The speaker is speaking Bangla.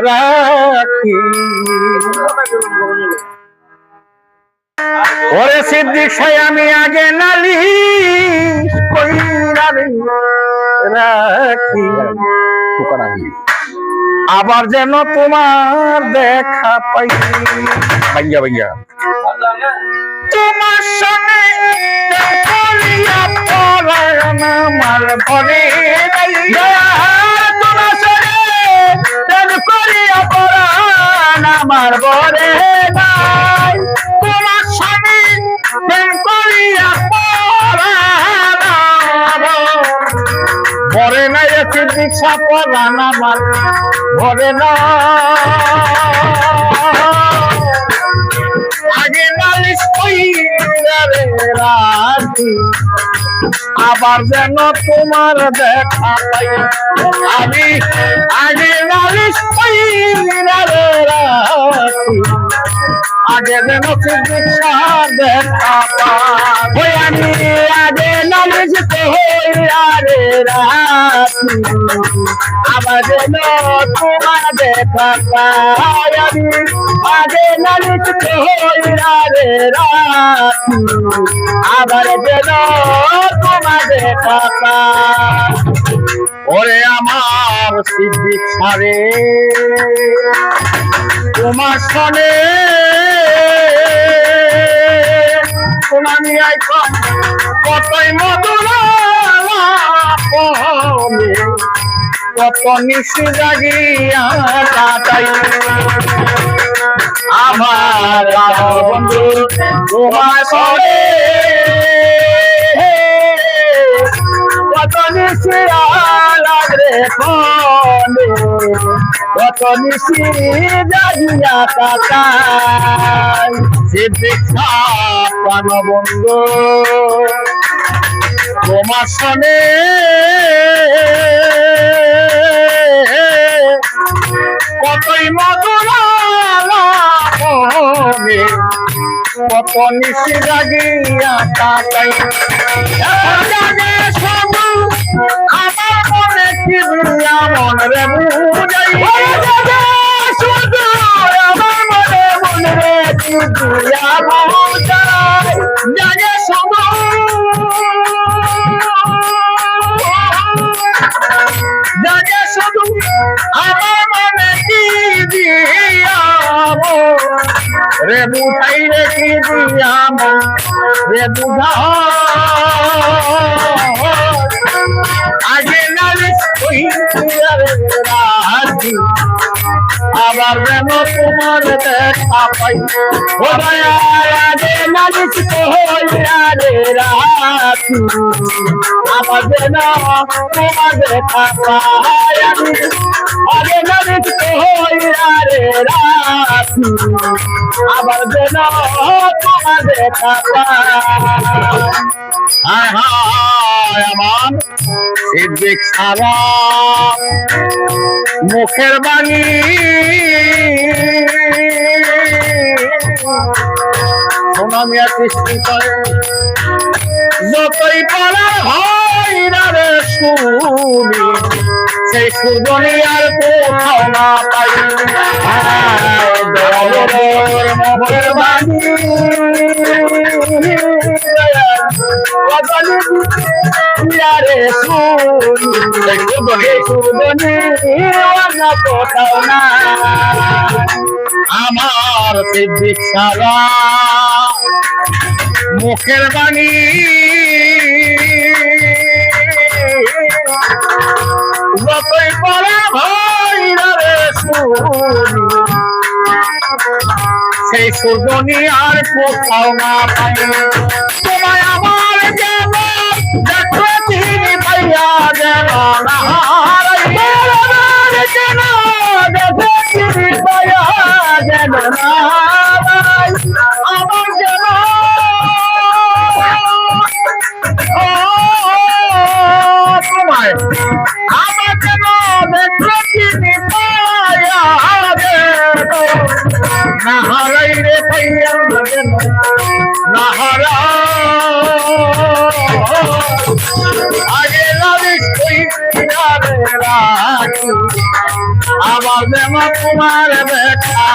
রাখি। ওরে সিদ্দিক সাই আমি আগে নালিশ কইরা রাখি, আবার যেন তোমার দেখা পাই। ভাইয়া ভাইয়া তোমার সঙ্গে করিয়া পরায়ণ আমার ঘরে, তোমার সঙ্গে করিয়া পরায়ণ আমার ঘরে নাই, তোমার সঙ্গে করিয়া পরায়ণ ঘরে নাই, সিদ্দিক সাহ পরায়ণ আমার ঘরে না। আগে নালিশ কইরা রাখি, আবার যেন তোমার দেখা পাই। আমি আগে নালিশ কইরা রাখি, আগে যেন সিদ্দিক সাহ দেখা পাই। আমি আগে নালিশ কইরা রাখি, আবার যেন তোমার দেখা পাই। আমি আগে নালিশ কইরা রাখি, আবার যেন তোমার দেখা পাই। ওরে আমার সিদ্দিক সারে তোমার সনে সোনামি আইকন কতই মধুর কত নিশি জাগিয়া কাটাই। আমার বন্ধু তোমার সনে কত নিশি লাগরে ফোনে, কত নিশি জাগিয়া কাটাই। সিদ্দিক সাহ প্রাণবন্ধু তোমার সনে কতই মধুর কত নিশি জাগিয়া কাটাই। আমার মনে কি মন রে বুঝাই, শুধু আমার মনে মনে রে বুঝাই, জাগে শুধু জাগে শুধু আমার মনে কি দিয়াম রে বুঝাই রে কি দিয়াম রে বুঝা। আগে নালিশ কইরা রাখি, আবার যেন তোমার দেখা পাই। ও দয়া আগে নালিশ কইরা রাখি, আবার যেন তোমার দেখা পাই। আমি আগে নালিশ কইরা রাখি, আবার যেন তোমার দেখা পাই। হায় হায় আমার সিদ্দিক সারা মুখের বাণী সোনামিয়া সৃষ্টি করে, যতই পালার হয় না রে শুনি, সেই সুরবনি আর কোথাও না পাই। মুখের বাণী আমার সিদ্দিক সারা মুখের বাণী যতই পড়া হয় রে শুনি, সেই সুরবনি আর কোথাও না পাই। তোমায় আমার যেন দেখো চিনি পাইয়া যেন না হারাই, যেন দেখো চিনি পাইয়া যেন না হারাই। আমার যেন তোমায় আমার যেন দেখো চিনি পাইয়া না হারাই রে পাইয়া যেন না হারাই। আবার যেন তোমার দেখা